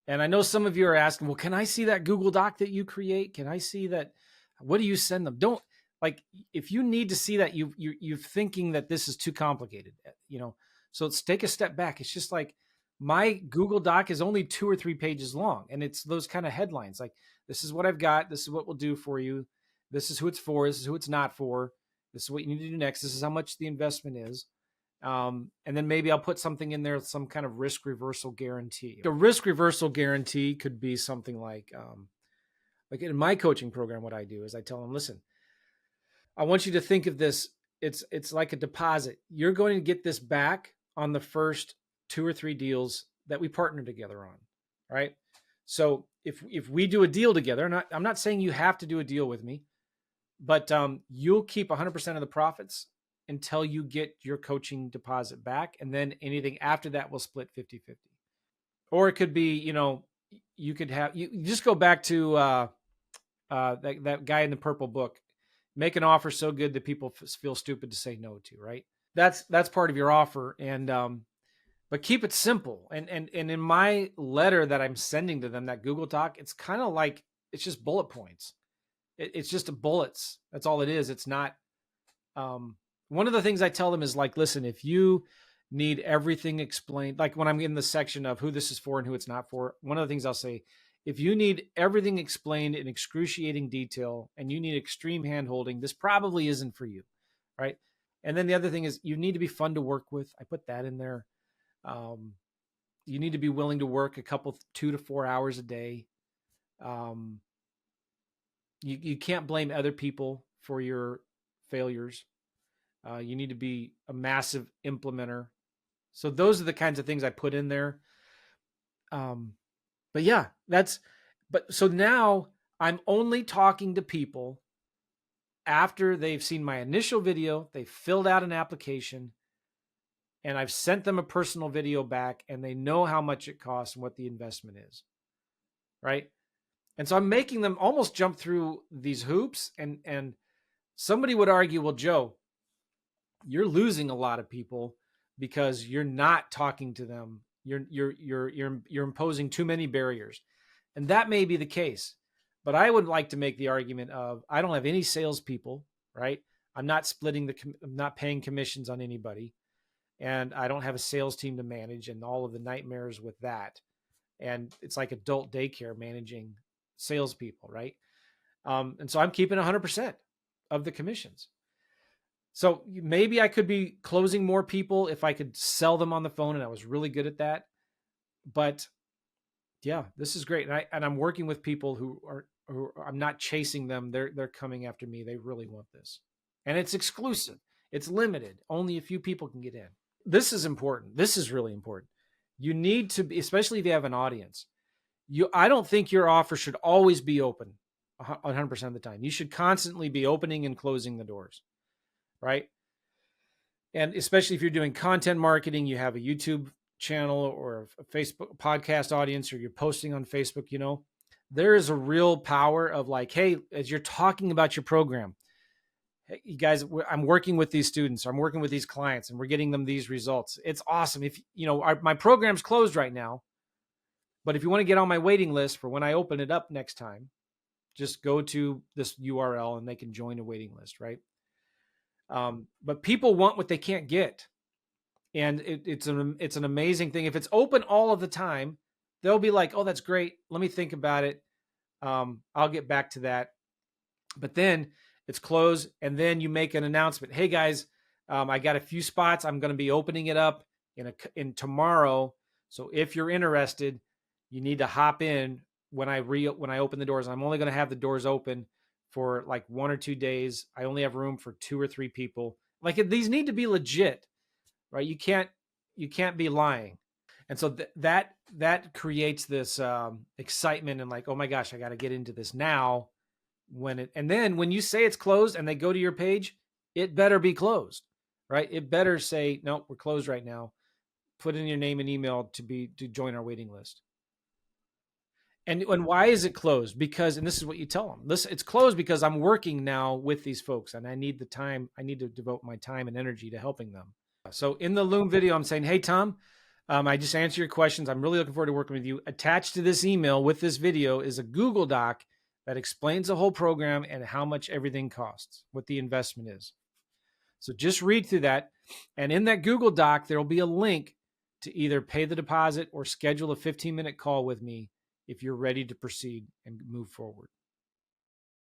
And I know some of you are asking, well, can I see that Google Doc that you create? Can I see that? What do you send them? Don't, like, if you need to see that, you're thinking that this is too complicated, so let's take a step back. It's just like my Google Doc is only 2 or 3 pages long. And it's those kind of headlines. Like, this is what I've got. This is what we'll do for you. This is who it's for. This is who it's not for. This is what you need to do next. This is how much the investment is. And then maybe I'll put something in there, some kind of risk reversal guarantee. A risk reversal guarantee could be something like in my coaching program, what I do is I tell them, listen, I want you to think of this. It's like a deposit. You're going to get this back on the first 2 or 3 deals that we partner together on, right? So if we do a deal together, I'm not saying you have to do a deal with me, but you'll keep 100% of the profits until you get your coaching deposit back. And then anything after that will split 50-50. Or it could be, you could have, you just go back to that guy in the purple book, make an offer so good that people feel stupid to say no to, right? That's part of your offer. And, but keep it simple. And in my letter that I'm sending to them, that Google Doc, it's kind of like, it's just bullet points. It's just bullets. That's all it is. It's not, one of the things I tell them is like, listen, if you need everything explained, like when I'm in the section of who this is for and who it's not for, one of the things I'll say, if you need everything explained in excruciating detail and you need extreme handholding, this probably isn't for you, right? And then the other thing is you need to be fun to work with. I put that in there. You need to be willing to work 2 to 4 hours a day. You can't blame other people for your failures. You need to be a massive implementer. So those are the kinds of things I put in there. But yeah, so now I'm only talking to people after they've seen my initial video, they filled out an application, and I've sent them a personal video back, and they know how much it costs and what the investment is, right? And so I'm making them almost jump through these hoops, and somebody would argue, well, Joe, you're losing a lot of people because you're not talking to them. You're imposing too many barriers. And that may be the case, but I would like to make the argument of, I don't have any salespeople, right? I'm not I'm not paying commissions on anybody. And I don't have a sales team to manage and all of the nightmares with that. And it's like adult daycare managing salespeople, right? And so I'm keeping 100% of the commissions. So maybe I could be closing more people if I could sell them on the phone, and I was really good at that. But yeah, this is great. And I'm working with people who I'm not chasing them. They're coming after me. They really want this. And it's exclusive. It's limited. Only a few people can get in. This is important. This is really important. You need to be, especially if you have an audience. I don't think your offer should always be open 100% of the time. You should constantly be opening and closing the doors, right? And especially if you're doing content marketing, you have a YouTube channel or a Facebook podcast audience, or you're posting on Facebook, there is a real power of like, hey, as you're talking about your program, hey, you guys, I'm working with these students, I'm working with these clients, and we're getting them these results. It's awesome. If my program's closed right now, but if you want to get on my waiting list for when I open it up next time, just go to this URL and they can join a waiting list, right? But people want what they can't get. And it's an amazing thing. If it's open all of the time, they'll be like, oh, that's great. Let me think about it. I'll get back to that. But then it's closed, and then you make an announcement. Hey guys, I got a few spots. I'm going to be opening it up in tomorrow. So if you're interested, you need to hop in when I open the doors. I'm only going to have the doors open for like 1 or 2 days. I only have room for 2 or 3 people. Like, these need to be legit, right? You can't be lying. And so that creates this excitement and like, oh my gosh, I got to get into this now. And then when you say it's closed and they go to your page, it better be closed, right? It better say, no, we're closed right now. Put in your name and email to join our waiting list. And why is it closed? Because, and this is what you tell them, listen, it's closed because I'm working now with these folks and I need the time. I need to devote my time and energy to helping them. So in the Loom video, I'm saying, hey, Tom, I just answer your questions. I'm really looking forward to working with you. Attached to this email with this video is a Google Doc that explains the whole program and how much everything costs, what the investment is. So just read through that. And in that Google Doc, there will be a link to either pay the deposit or schedule a 15-minute call with me if you're ready to proceed and move forward.